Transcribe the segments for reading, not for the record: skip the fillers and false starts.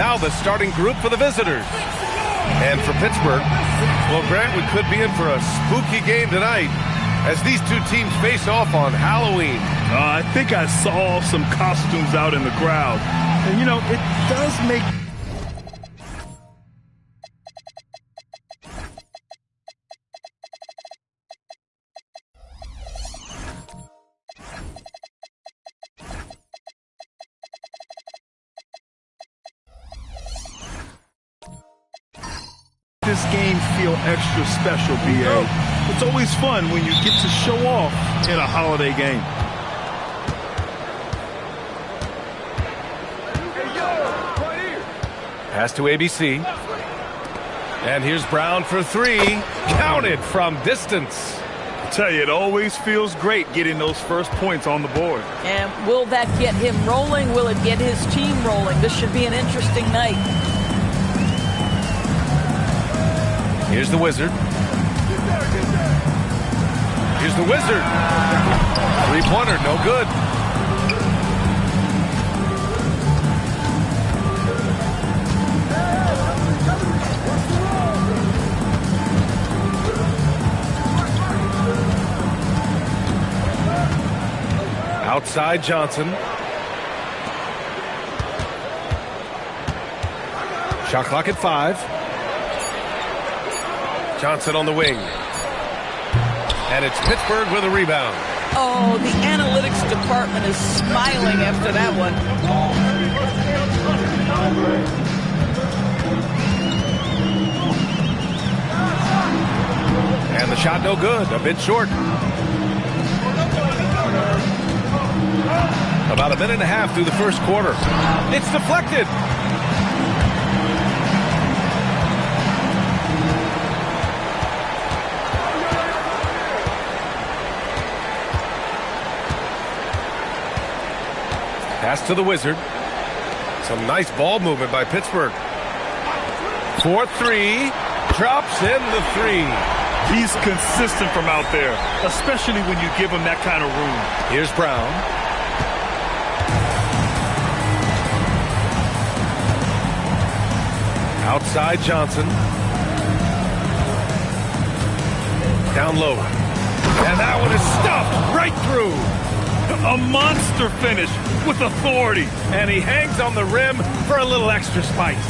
Now the starting group for the visitors. And for Pittsburgh, well, Grant, we could be in for a spooky game tonight as these two teams face off on Halloween. I think I saw some costumes out in the crowd. And, you know, it does make... this game feel extra special, B.A. It's always fun when you get to show off in a holiday game. Pass to ABC. And here's Brown for three. Counted from distance. I tell you, it always feels great getting those first points on the board. And will that get him rolling? Will it get his team rolling? This should be an interesting night. Here's the Wizard. Here's the Wizard. Three-pointer, no good. Outside Johnson. Shot clock at 5. Johnson on the wing. And it's Pittsburgh with a rebound. Oh, the analytics department is smiling after that one. And the shot no good, a bit short. About a minute and a half through the first quarter. It's deflected. Pass to the Wizard. Some nice ball movement by Pittsburgh. 4-3. Drops in the three. He's consistent from out there, especially when you give him that kind of room. Here's Brown. Outside Johnson. Down low. And that one is stuffed right through. A monster finish with authority. And he hangs on the rim for a little extra spice.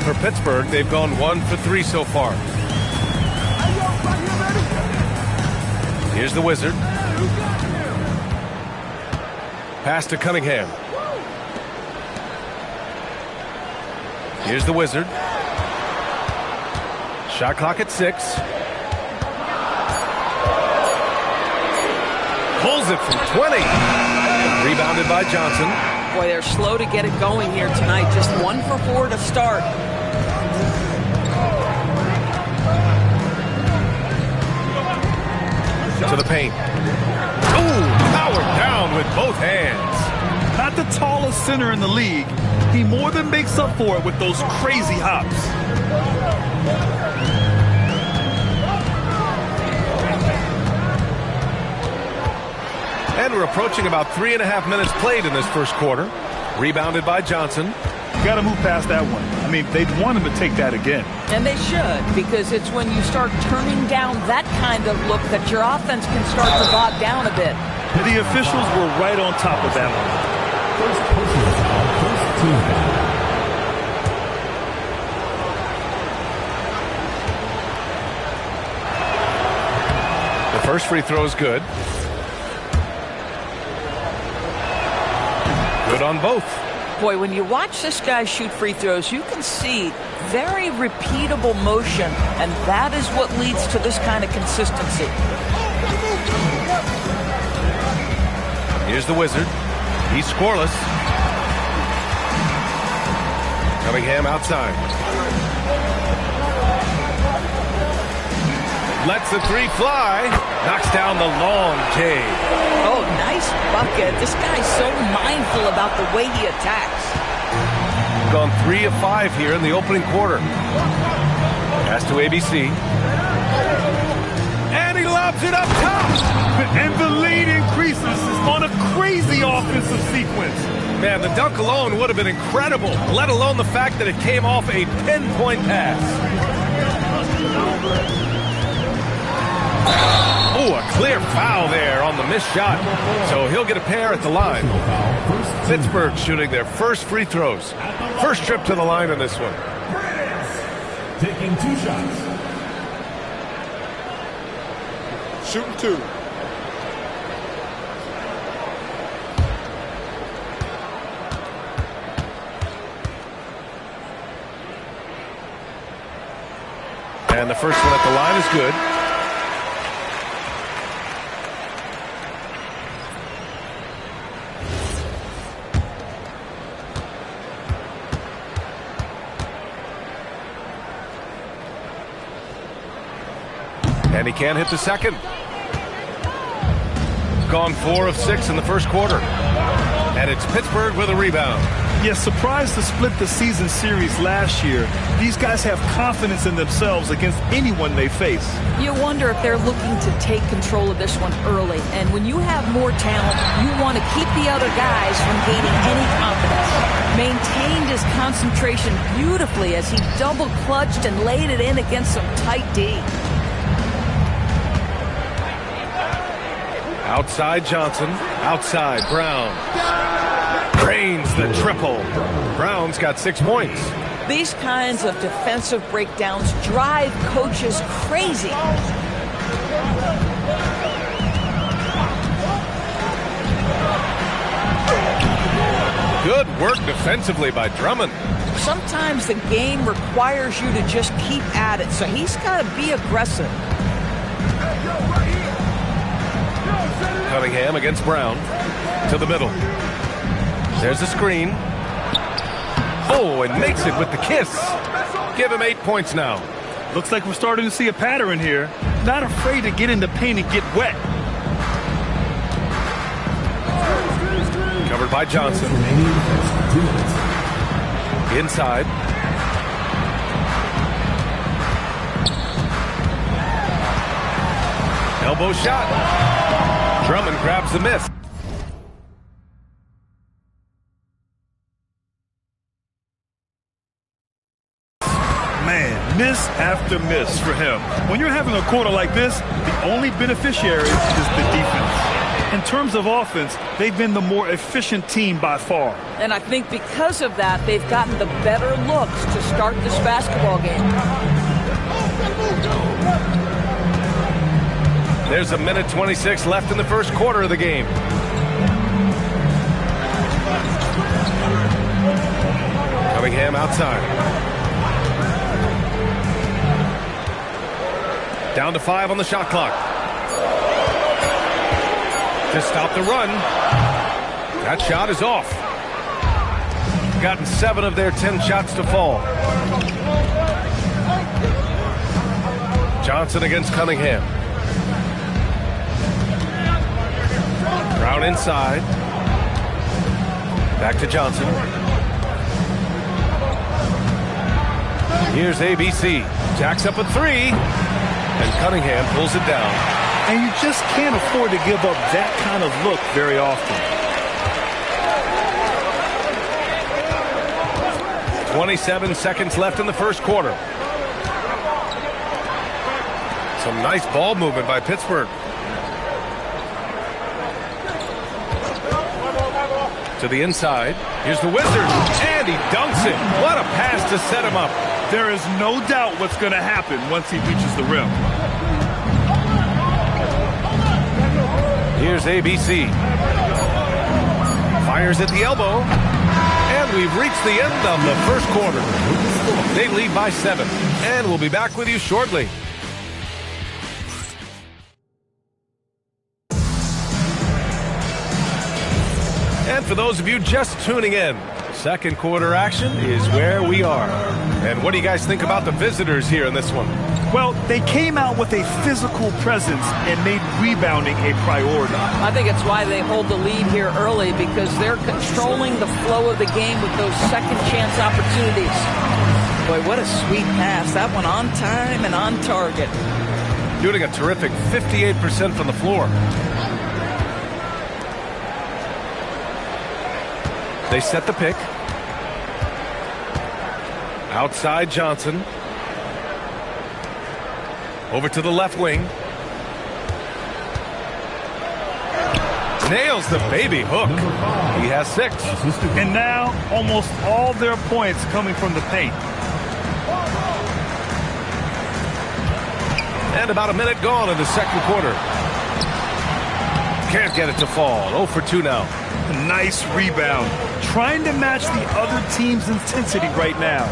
For Pittsburgh, they've gone 1 for 3 so far. Here's the Wizard. Pass to Cunningham. Here's the Wizard. Shot clock at 6. Pulls it from 20. Rebounded by Johnson. Boy, they're slow to get it going here tonight. Just 1 for 4 to start. To the paint. Ooh, powered down with both hands. Not the tallest center in the league. He more than makes up for it with those crazy hops. And we're approaching about 3.5 minutes played in this first quarter. Rebounded by Johnson. You got to move past that one. I mean, they'd want him to take that again. And they should, because it's when you start turning down that kind of look that your offense can start to bog down a bit. The officials were right on top of that one. First personal foul, first team foul. The first free throw is good. Good on both. Boy, when you watch this guy shoot free throws, you can see very repeatable motion, and that is what leads to this kind of consistency. Here's the Wizard. He's scoreless. Cunningham outside. Lets the three fly. Knocks down the long J. Oh, nice bucket. This guy's so mindful about the way he attacks. Gone 3 of 5 here in the opening quarter. Pass to ABC. And he lobs it up top. And the lead increases on a crazy offensive sequence. Man, the dunk alone would have been incredible, let alone the fact that it came off a pinpoint pass. Oh, a clear foul there on the missed shot. So he'll get a pair at the line. Pittsburgh shooting their first free throws. First trip to the line on this one. Taking 2 shots. Shooting 2. And the first one at the line is good. And he can't hit the second. Gone 4 of 6 in the first quarter. And it's Pittsburgh with a rebound. Yes, surprised to split the season series last year. These guys have confidence in themselves against anyone they face. You wonder if they're looking to take control of this one early. And when you have more talent, you want to keep the other guys from gaining any confidence. Maintained his concentration beautifully as he double clutched and laid it in against some tight D. Outside Johnson, outside Brown. Drains the triple. Brown's got 6 points. These kinds of defensive breakdowns drive coaches crazy. Good work defensively by Drummond. Sometimes the game requires you to just keep at it, so he's got to be aggressive. Cunningham against Brown. To the middle. There's a screen. Oh, and makes it with the kiss. Give him 8 points now. Looks like we're starting to see a pattern here. Not afraid to get in the paint and get wet. Covered by Johnson. Inside. Elbow shot. Drummond grabs the miss. Man, miss after miss for him. When you're having a quarter like this, the only beneficiary is the defense. In terms of offense, they've been the more efficient team by far. And I think because of that, they've gotten the better looks to start this basketball game. There's a minute 26 left in the first quarter of the game. Cunningham outside. Down to 5 on the shot clock. To stop the run. That shot is off. Gotten 7 of their 10 shots to fall. Johnson against Cunningham. Brown inside. Back to Johnson. Here's ABC. Jacks up a 3. And Cunningham pulls it down. And you just can't afford to give up that kind of look very often. 27 seconds left in the first quarter. Some nice ball movement by Pittsburgh. To the inside. Here's the Wizards. And he dunks it. What a pass to set him up. There is no doubt what's going to happen once he reaches the rim. Here's ABC. Fires at the elbow. And we've reached the end of the first quarter. They lead by 7. And we'll be back with you shortly. And for those of you just tuning in, second quarter action is where we are. And what do you guys think about the visitors here in this one? Well, they came out with a physical presence and made rebounding a priority. I think it's why they hold the lead here early, because they're controlling the flow of the game with those second chance opportunities. Boy, what a sweet pass. That one on time and on target. Shooting a terrific 58% from the floor. They set the pick. Outside Johnson. Over to the left wing. Nails the baby hook. He has 6. And now almost all their points coming from the paint. And about a minute gone in the second quarter. Can't get it to fall. 0 for 2 now. Nice rebound. Trying to match the other team's intensity right now.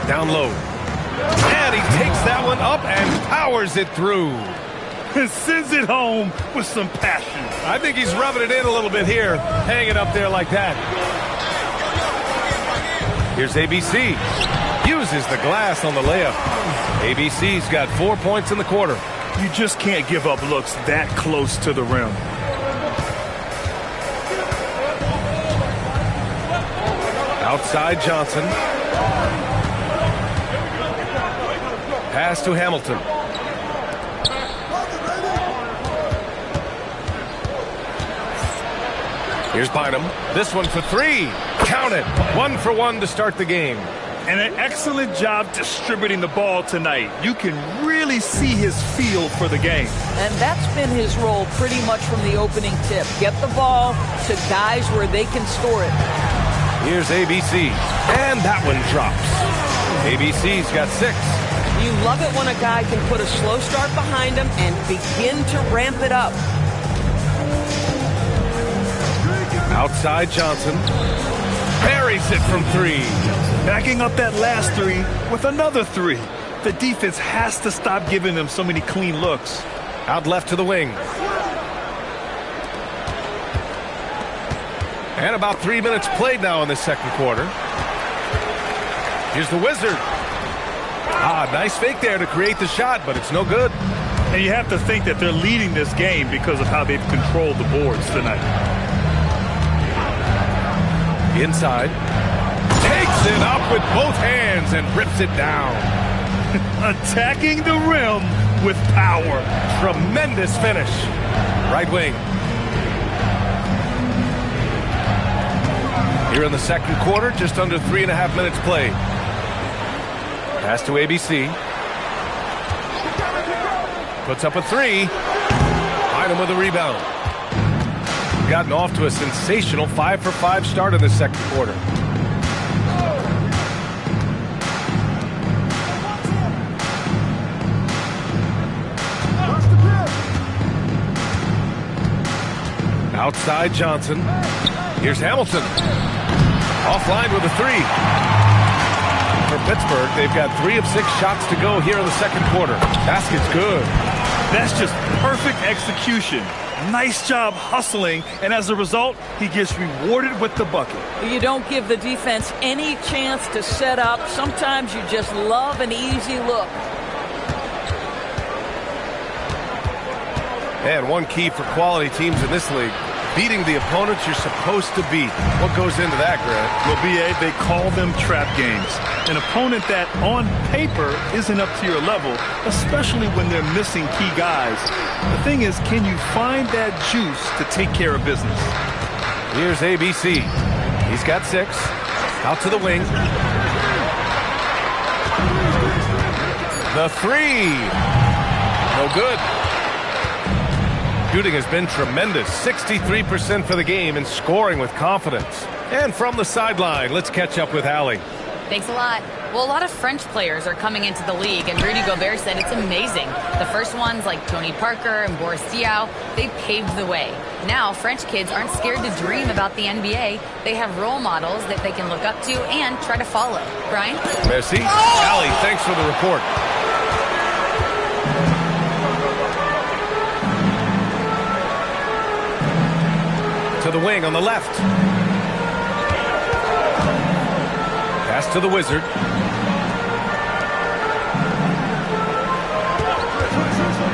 Down low. And he takes that one up and powers it through. And sends it home with some passion. I think he's rubbing it in a little bit here, hanging up there like that. Here's ABC. Uses the glass on the layup. ABC's got 4 points in the quarter. You just can't give up looks that close to the rim. Outside Johnson. Pass to Hamilton. Here's Bynum. This one for 3. Count it. 1 for 1 to start the game. And an excellent job distributing the ball tonight. You can really see his feel for the game. And that's been his role pretty much from the opening tip. Get the ball to guys where they can score it. Here's ABC. And that one drops. ABC's got 6. You love it when a guy can put a slow start behind him and begin to ramp it up. Outside Johnson. Buries it from 3. Backing up that last 3 with another 3. The defense has to stop giving them so many clean looks. Out left to the wing. And about 3 minutes played now in the second quarter. Here's the Wizard. Nice fake there to create the shot, but it's no good. And you have to think that they're leading this game because of how they've controlled the boards tonight. Inside. Takes it up with both hands and rips it down. Attacking the rim with power. Tremendous finish. Right wing. Here in the second quarter, just under 3.5 minutes played. Pass to ABC. Puts up a 3. Bynum with a rebound. Gotten off to a sensational 5 for 5 start in the second quarter. Outside Johnson. Here's Hamilton. Offline with a 3. For Pittsburgh, they've got 3 of 6 shots to go here in the second quarter. Basket's good. That's just perfect execution. Nice job hustling, and as a result, he gets rewarded with the bucket. You don't give the defense any chance to set up. Sometimes you just love an easy look. And one key for quality teams in this league, beating the opponents you're supposed to beat. What goes into that, Grant? Well, B.A., they call them trap games. An opponent that, on paper, isn't up to your level, especially when they're missing key guys. The thing is, can you find that juice to take care of business? Here's ABC. He's got 6. Out to the wing. The 3. No good. Shooting has been tremendous. 63% for the game and scoring with confidence. And from the sideline, let's catch up with Allie. Thanks a lot. Well, a lot of French players are coming into the league, and Rudy Gobert said it's amazing. The first ones, like Tony Parker and Boris Diaw, they paved the way. Now, French kids aren't scared to dream about the NBA. They have role models that they can look up to and try to follow. Brian? Merci. Allie, thanks for the report. To the wing on the left. Pass to the Wizard.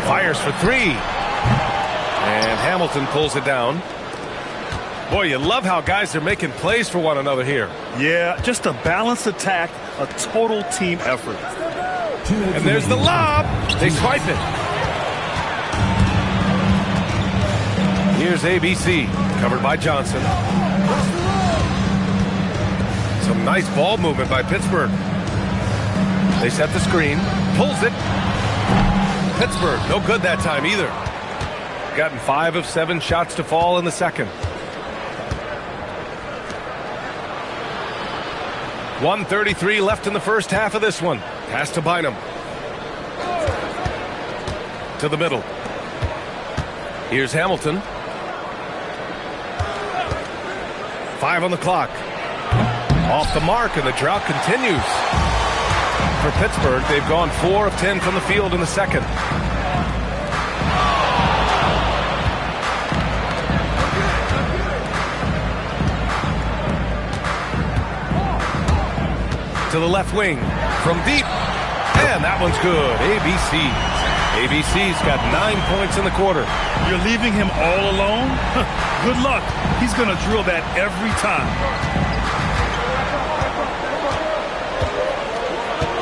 Fires for 3. And Hamilton pulls it down. Boy, you love how guys are making plays for one another here. Yeah, just a balanced attack, a total team effort. And there's the lob. They swipe it. Here's ABC, covered by Johnson. Some nice ball movement by Pittsburgh. They set the screen, pulls it. Pittsburgh, no good that time either. Gotten 5 of 7 shots to fall in the second. 1:33 left in the first half of this one. Pass to Bynum. To the middle. Here's Hamilton. 5 on the clock. Off the mark, and the drought continues. For Pittsburgh, they've gone 4 of 10 from the field in the second. To the left wing from deep, and that one's good. ABC's got 9 points in the quarter. You're leaving him all alone? Good luck. He's going to drill that every time.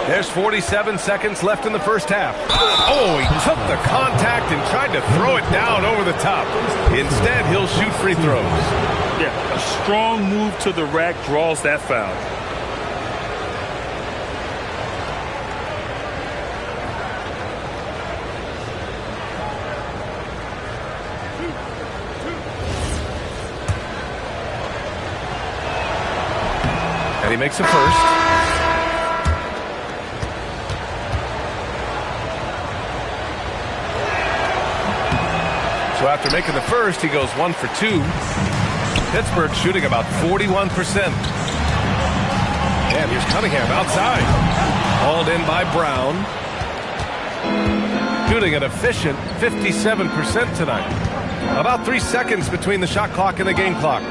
There's 47 seconds left in the first half. Oh, he took the contact and tried to throw it down over the top. Instead, he'll shoot free throws. Yeah, a strong move to the rack draws that foul. And he makes a first. So after making the first, he goes 1 for 2. Pittsburgh shooting about 41%. And here's Cunningham outside. Hauled in by Brown. Shooting an efficient 57% tonight. About 3 seconds between the shot clock and the game clock.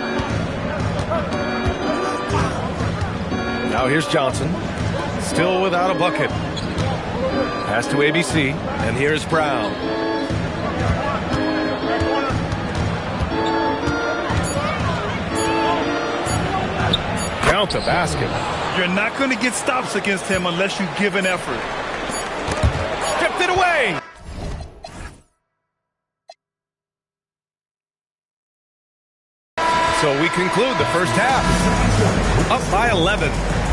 Now here's Johnson, still without a bucket. Pass to ABC, and here's Brown. Count the basket. You're not going to get stops against him unless you give an effort. Stripped it away. So we conclude the first half. Up by 11.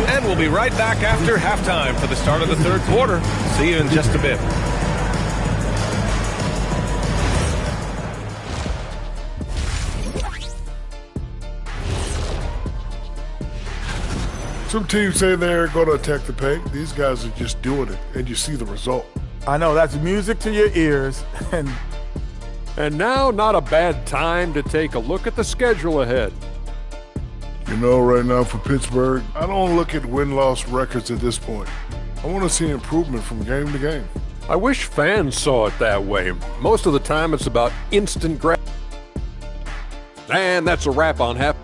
And we'll be right back after halftime for the start of the third quarter. See you in just a bit. Some teams say they're going to attack the paint. These guys are just doing it, and you see the result. I know, that's music to your ears. And now, not a bad time to take a look at the schedule ahead. You know, right now for Pittsburgh, I don't look at win-loss records at this point. I want to see improvement from game to game. I wish fans saw it that way. Most of the time, it's about instant grab. And that's a wrap on half.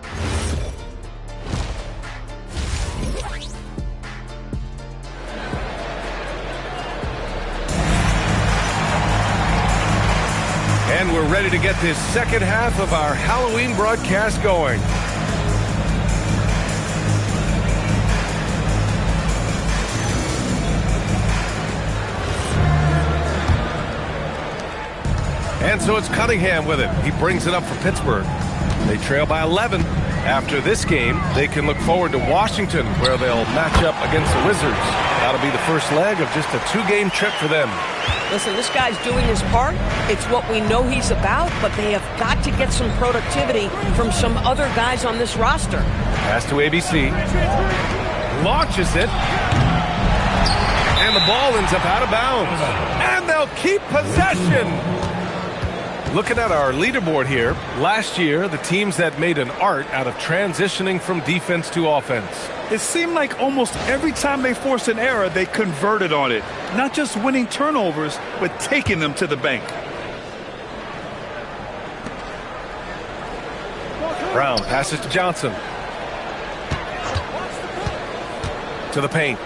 And we're ready to get this second half of our Halloween broadcast going. And so it's Cunningham with it. He brings it up for Pittsburgh. They trail by 11. After this game, they can look forward to Washington, where they'll match up against the Wizards. That'll be the first leg of just a 2-game trip for them. Listen, this guy's doing his part. It's what we know he's about, but they have got to get some productivity from some other guys on this roster. Pass to ABC. Launches it. And the ball ends up out of bounds. And they'll keep possession. Looking at our leaderboard here, last year, the teams that made an art out of transitioning from defense to offense. It seemed like almost every time they forced an error, they converted on it. Not just winning turnovers, but taking them to the bank. Brown passes to Johnson. To the paint.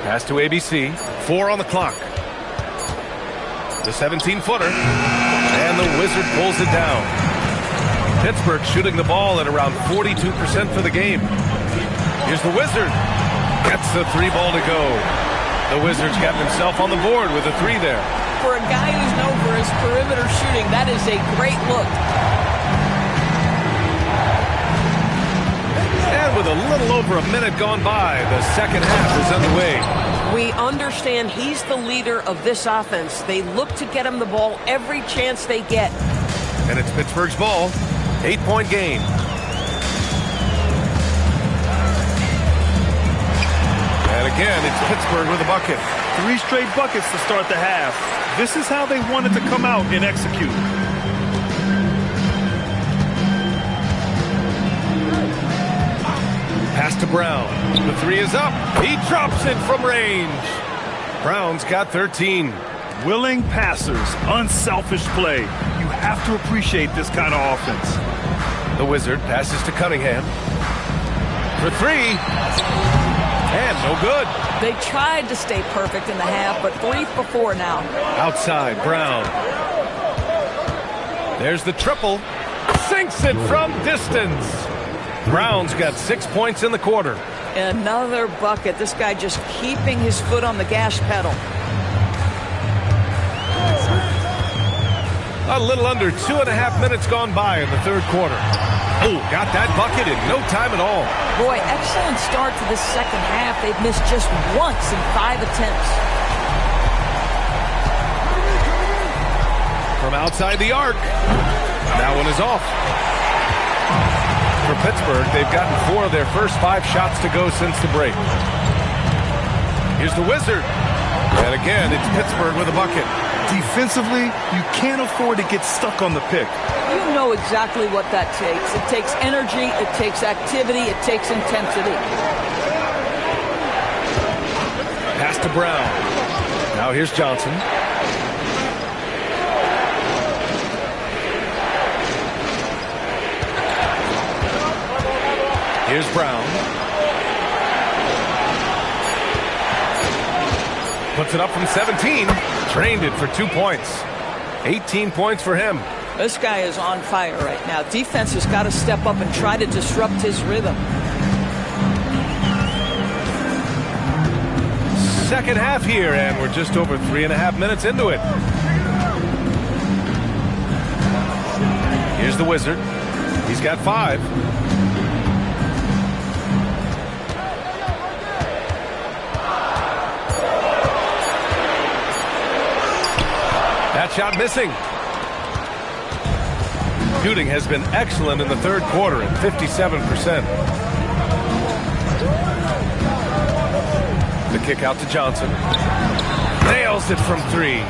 Pass to ABC. 4 on the clock. The 17-footer. And the Wizard pulls it down. Pittsburgh shooting the ball at around 42% for the game. Here's the Wizard. Gets the 3 ball to go. The Wizards got himself on the board with a 3 there. For a guy who's known for his perimeter shooting, that is a great look. And with a little over a minute gone by, the second half is underway. We understand he's the leader of this offense. They look to get him the ball every chance they get. And it's Pittsburgh's ball. 8-point game. And again, it's Pittsburgh with a bucket. 3 straight buckets to start the half. This is how they wanted to come out and execute. Pass to Brown. The 3 is up. He drops it from range. Brown's got 13. Willing passers, unselfish play. You have to appreciate this kind of offense. The Wizard passes to Cunningham. For 3. And no good. They tried to stay perfect in the half, but 3 for 4 now. Outside, Brown. There's the triple. Sinks it from distance. Brown's got 6 points in the quarter. Another bucket. This guy just keeping his foot on the gas pedal. A little under 2.5 minutes gone by in the third quarter. Oh, got that bucket in no time at all. Boy, excellent start to this second half. They've missed just once in 5 attempts. From outside the arc. That one is off. For Pittsburgh, they've gotten 4 of their first 5 shots to go since the break. Here's the Wizard. And again, it's Pittsburgh with a bucket. Defensively, you can't afford to get stuck on the pick. You know exactly what that takes. It takes energy, it takes activity, it takes intensity. Pass to Brown. Now here's Johnson. Here's Brown. Puts it up from 17. Drained it for 2 points. 18 points for him. This guy is on fire right now. Defense has got to step up and try to disrupt his rhythm. Second half here, and we're just over 3.5 minutes into it. Here's the Wizard. He's got 5. That shot missing. Shooting has been excellent in the third quarter at 57%. The kick out to Johnson. Nails it from 3.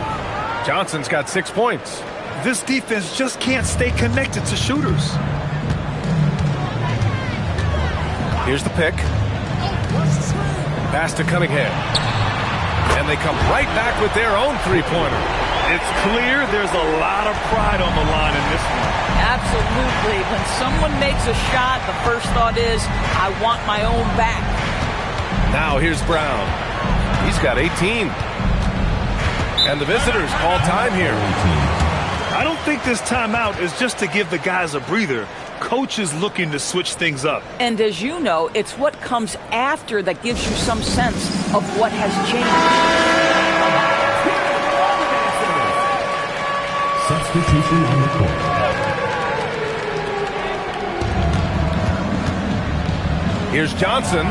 Johnson's got 6 points. This defense just can't stay connected to shooters. Here's the pick. Pass to Cunningham. And they come right back with their own 3-pointer. It's clear there's a lot of pride on the line in this one. Absolutely. When someone makes a shot, the first thought is, I want my own back. Now here's Brown. He's got 18. And the visitors call time here. I don't think this timeout is just to give the guys a breather. Coach is looking to switch things up. And as you know, it's what comes after that gives you some sense of what has changed. Substitution on the court. Here's Johnson.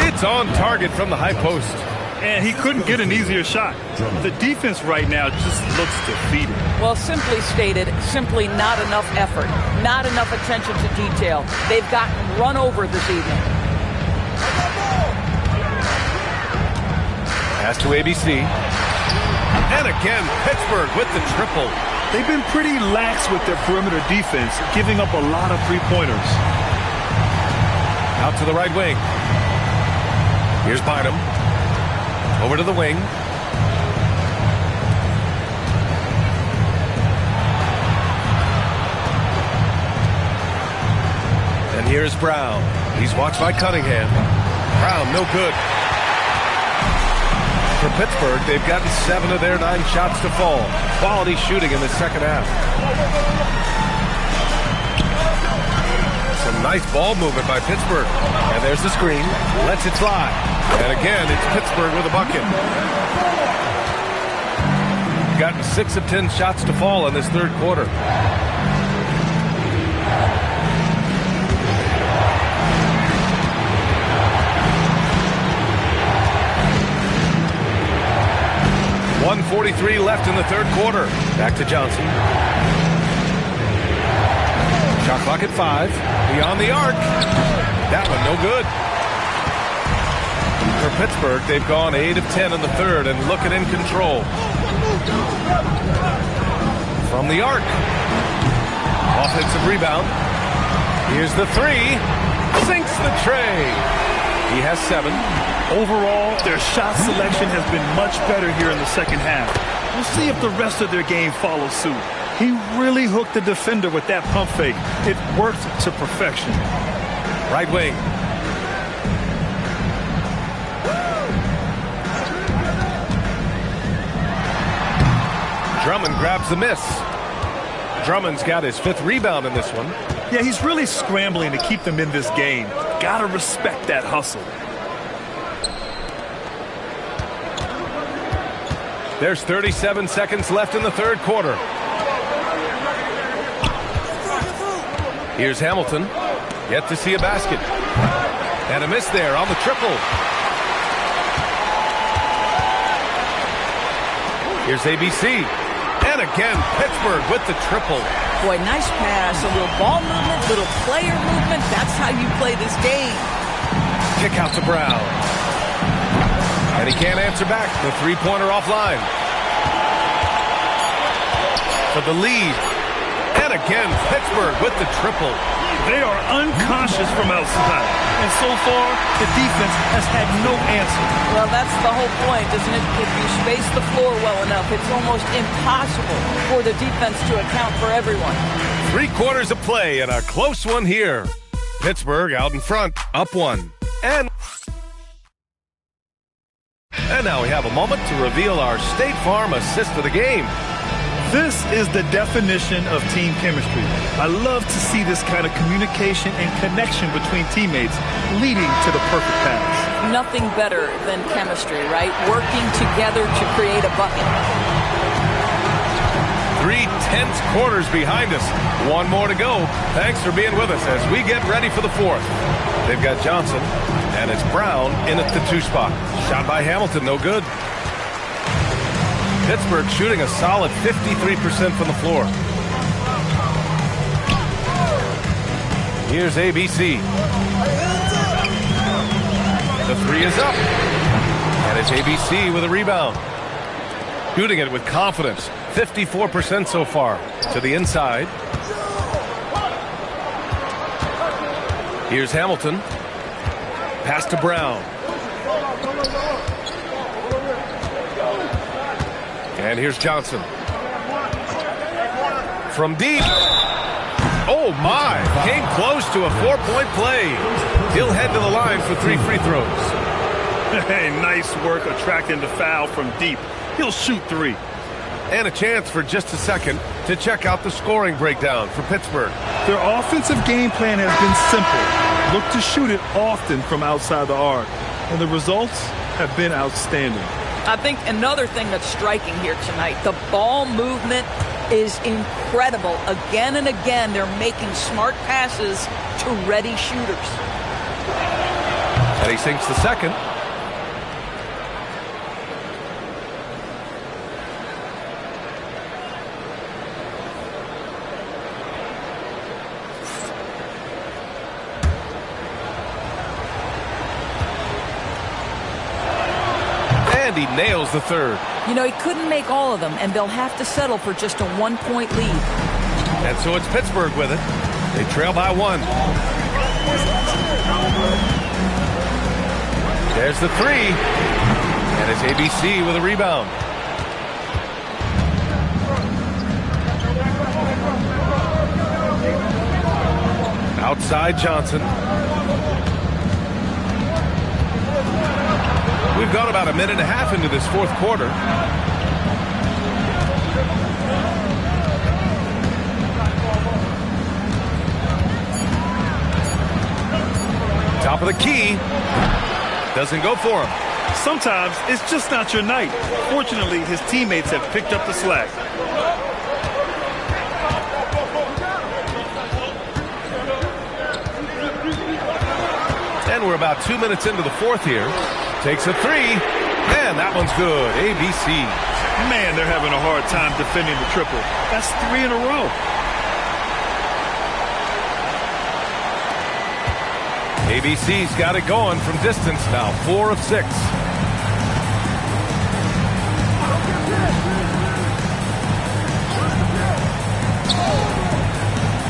It's on target from the high post. And he couldn't get an easier shot. The defense right now just looks defeated. Well, simply stated, simply not enough effort, not enough attention to detail. They've gotten run over this evening. Pass to ABC. And again, Pittsburgh with the triple. They've been pretty lax with their perimeter defense, giving up a lot of 3-pointers. Out to the right wing. Here's Bynum. Over to the wing. And here's Brown. He's watched by Cunningham. Brown, no good. For Pittsburgh, they've gotten 7 of their 9 shots to fall. Quality shooting in the second half. Some nice ball movement by Pittsburgh. And there's the screen. Lets it fly. And again, it's Pittsburgh with a bucket. Gotten 6 of 10 shots to fall in this third quarter. .143 left in the third quarter. Back to Johnson. Shot clock at 5. Beyond the arc. That one no good. For Pittsburgh, they've gone 8 of 10 in the third and looking in control. From the arc. Offensive rebound. Here's the 3. Sinks the tray. He has 7. Overall, their shot selection has been much better here in the second half. We'll see if the rest of their game follows suit. He really hooked the defender with that pump fake. It worked to perfection. Right wing. Drummond grabs the miss. Drummond's got his 5th rebound in this one. Yeah, he's really scrambling to keep them in this game. Gotta respect that hustle. There's 37 seconds left in the third quarter. Here's Hamilton. Yet to see a basket. And a miss there on the triple. Here's ABC. And again, Pittsburgh with the triple. Boy, nice pass. A little ball movement, little player movement. That's how you play this game. Kick out to Brown. And he can't answer back. The three-pointer offline. For the lead. And again, Pittsburgh with the triple. They are unconscious from outside. And so far, the defense has had no answer. Well, that's the whole point, isn't it? If you space the floor well enough, it's almost impossible for the defense to account for everyone. 3 quarters of play and a close one here. Pittsburgh out in front, up 1. And now we have a moment to reveal our State Farm assist of the game. This is the definition of team chemistry. I love to see this kind of communication and connection between teammates leading to the perfect pass. Nothing better than chemistry, right? Working together to create a bucket. 3 tense quarters behind us. 1 more to go. Thanks for being with us as we get ready for the 4th. They've got Johnson, and it's Brown in at the 2 spot. Shot by Hamilton, no good. Pittsburgh shooting a solid 53% from the floor. Here's ABC. The 3 is up. And it's ABC with a rebound. Shooting it with confidence. 54% so far. To the inside. Here's Hamilton. Pass to Brown. And here's Johnson. From deep. Oh, my. Came close to a 4-point play. He'll head to the line for 3 free throws. Hey, nice work attracting the foul from deep. He'll shoot 3. And a chance for just a second to check out the scoring breakdown for Pittsburgh. Their offensive game plan has been simple. Look to shoot it often from outside the arc. And the results have been outstanding. I think another thing that's striking here tonight, the ball movement is incredible. Again and again, they're making smart passes to ready shooters. And he sinks the second. And he nails the 3rd. You know, he couldn't make all of them, and they'll have to settle for just a 1-point lead. And so it's Pittsburgh with it. They trail by 1. There's the 3. And it's ABC with a rebound. Outside Johnson. We've gone about a minute and a half into this 4th quarter. Top of the key. Doesn't go for him. Sometimes it's just not your night. Fortunately, his teammates have picked up the slack. And we're about 2 minutes into the fourth here. Takes a three, and that one's good. ABC. Man, they're having a hard time defending the triple. That's 3 in a row. ABC's got it going from distance now, 4 of 6.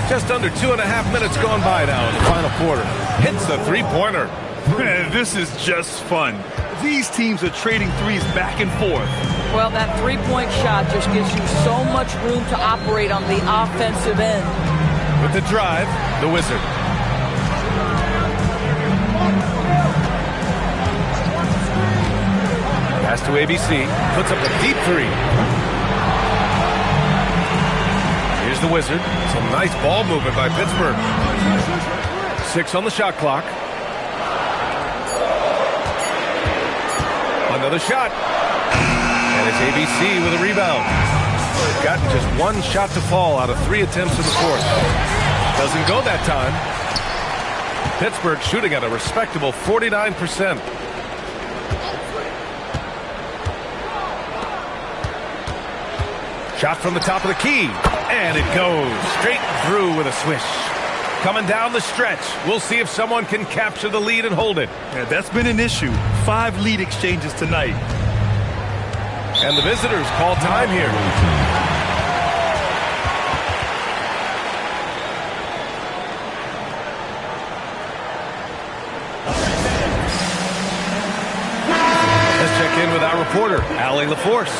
Just under 2.5 minutes gone by now in the final quarter. Hits the three-pointer. Man, this is just fun. These teams are trading threes back and forth. Well, that three-point shot just gives you so much room to operate on the offensive end. With the drive, the Wizard. Pass to ABC. Puts up a deep three. Here's the Wizard. Some nice ball movement by Pittsburgh. 6 on the shot clock. Another shot. And it's ABC with a rebound. They've gotten just 1 shot to fall out of 3 attempts in the fourth. Doesn't go that time. Pittsburgh shooting at a respectable 49%. Shot from the top of the key. And it goes straight through with a swish. Coming down the stretch. We'll see if someone can capture the lead and hold it. Yeah, that's been an issue. 5 lead exchanges tonight. And the visitors call time here. Let's check in with our reporter, Allie LaForce.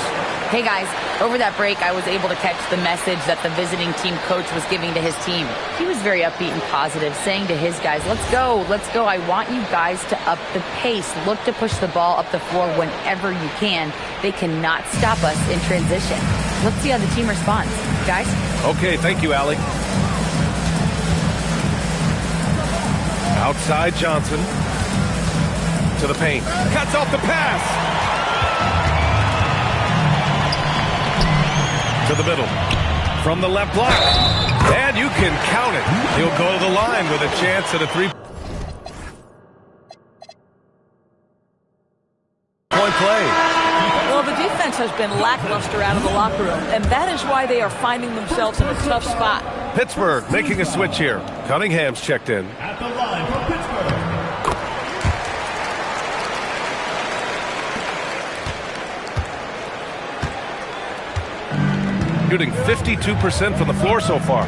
Hey guys, over that break I was able to catch the message that the visiting team coach was giving to his team. He was very upbeat and positive, saying to his guys, let's go, I want you guys to up the pace. Look to push the ball up the floor whenever you can. They cannot stop us in transition. Let's see how the team responds. Guys? Okay, thank you, Allie. Outside Johnson. To the paint. Cuts off the pass. To the middle. From the left block. And you can count it. He'll go to the line with a chance at a 3-point play. Well, the defense has been lackluster out of the locker room, and that is why they are finding themselves in a tough spot. Pittsburgh making a switch here. Cunningham's checked in. At the line for Pittsburgh. Shooting 52% from the floor so far.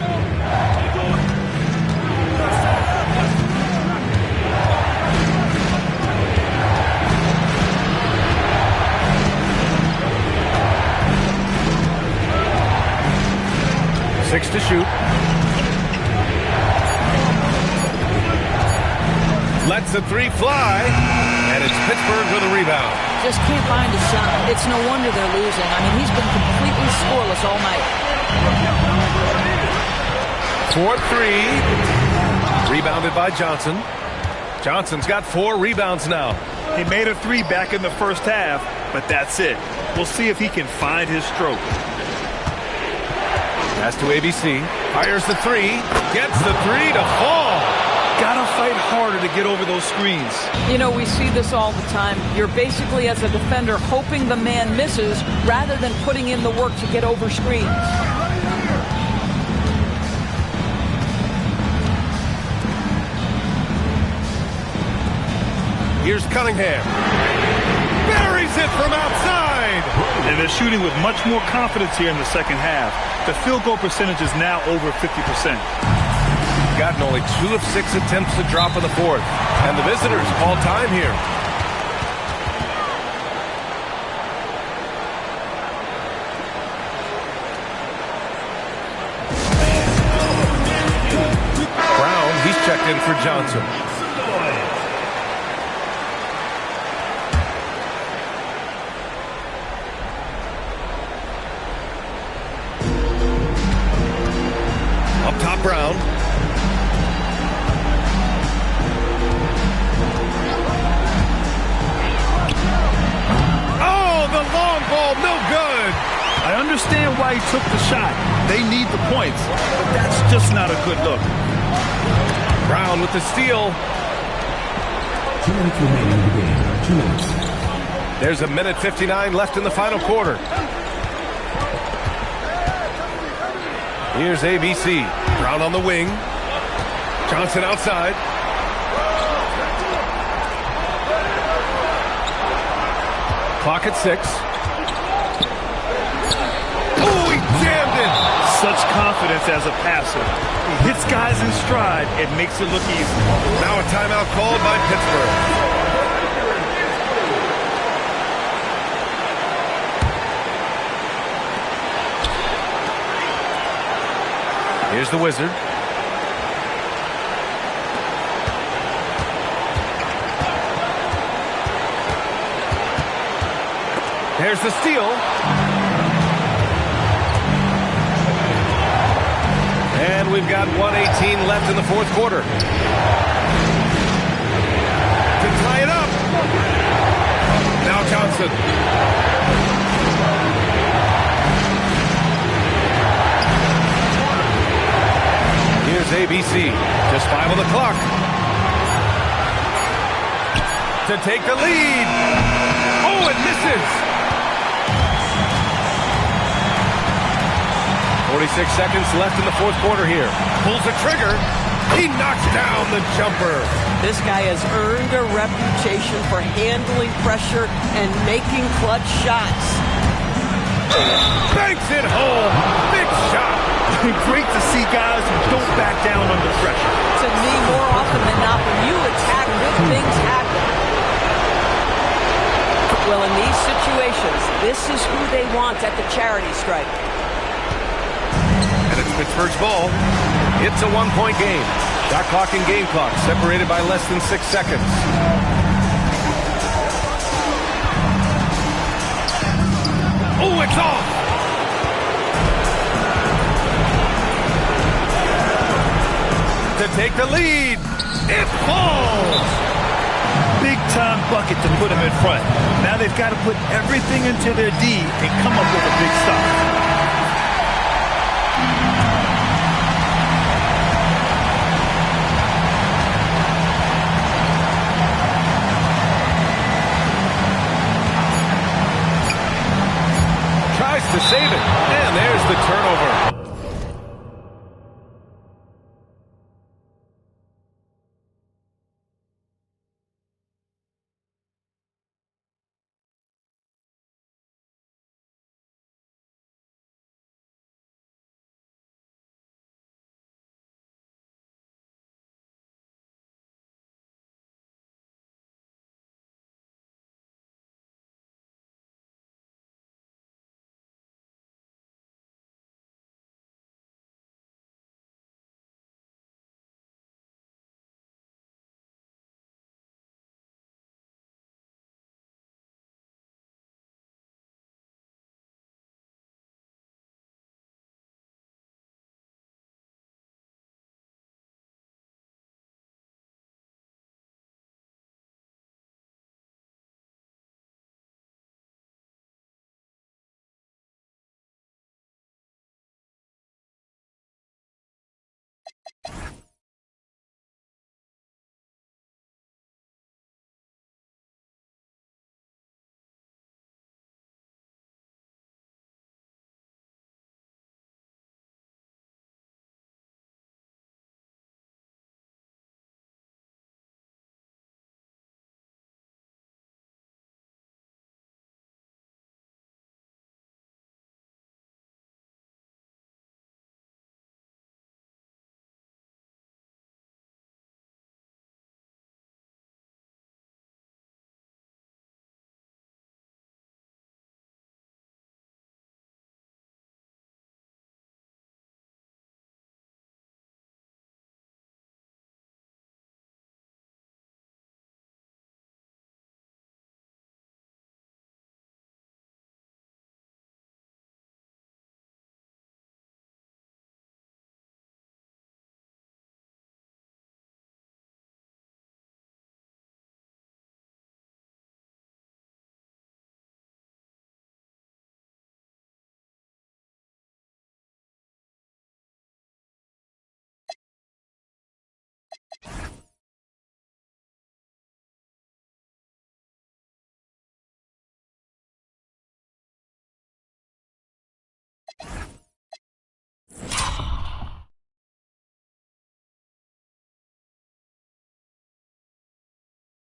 Six to shoot. Lets the three fly, and it's Pittsburgh with a rebound. Just can't find a shot. It's no wonder they're losing. I mean, he's been completely scoreless all night. 4-3. Rebounded by Johnson. Johnson's got 4 rebounds now. He made a 3 back in the first half, but that's it. We'll see if he can find his stroke. Pass to ABC. Fires the 3. Gets the 3 to fall. Gotta fight harder to get over those screens. You know, we see this all the time. You're basically, as a defender, hoping the man misses rather than putting in the work to get over screens. Here's Cunningham. Buries it from outside. And they're shooting with much more confidence here in the second half. The field goal percentage is now over 50%. Gotten only 2 of 6 attempts to drop in the fourth. And the visitors call time here. Brown, he's checked in for Johnson. Up top, Brown. understand why he took the shot. They need the points, but that's just not a good look. Brown with the steal. 2 minutes remaining in the game. 2 minutes. There's a minute 59 left in the final quarter. Here's ABC. Brown on the wing. Johnson outside. Clock at 6. Oh, he jammed it. Such confidence as a passer. He hits guys in stride and makes it look easy. Now a timeout called by Pittsburgh. Here's the Wizard. There's the steal. And we've got 1:18 left in the fourth quarter. To tie it up. Now Johnson. Here's ABC. Just 5 on the clock. To take the lead. Oh, it misses. 46 seconds left in the fourth quarter here. Pulls the trigger. He knocks down the jumper. This guy has earned a reputation for handling pressure and making clutch shots. Banks it home. Big shot. Great to see guys who don't back down under pressure. To me, more often than not, when you attack, good things happen. Well, in these situations, this is who they want at the charity stripe. And it's Pittsburgh's ball. It's a 1-point game. Shot clock and game clock separated by less than 6 seconds. Oh, it's off. To take the lead. It falls. Big time bucket to put them in front. Now they've got to put everything into their D and come up with a big stop.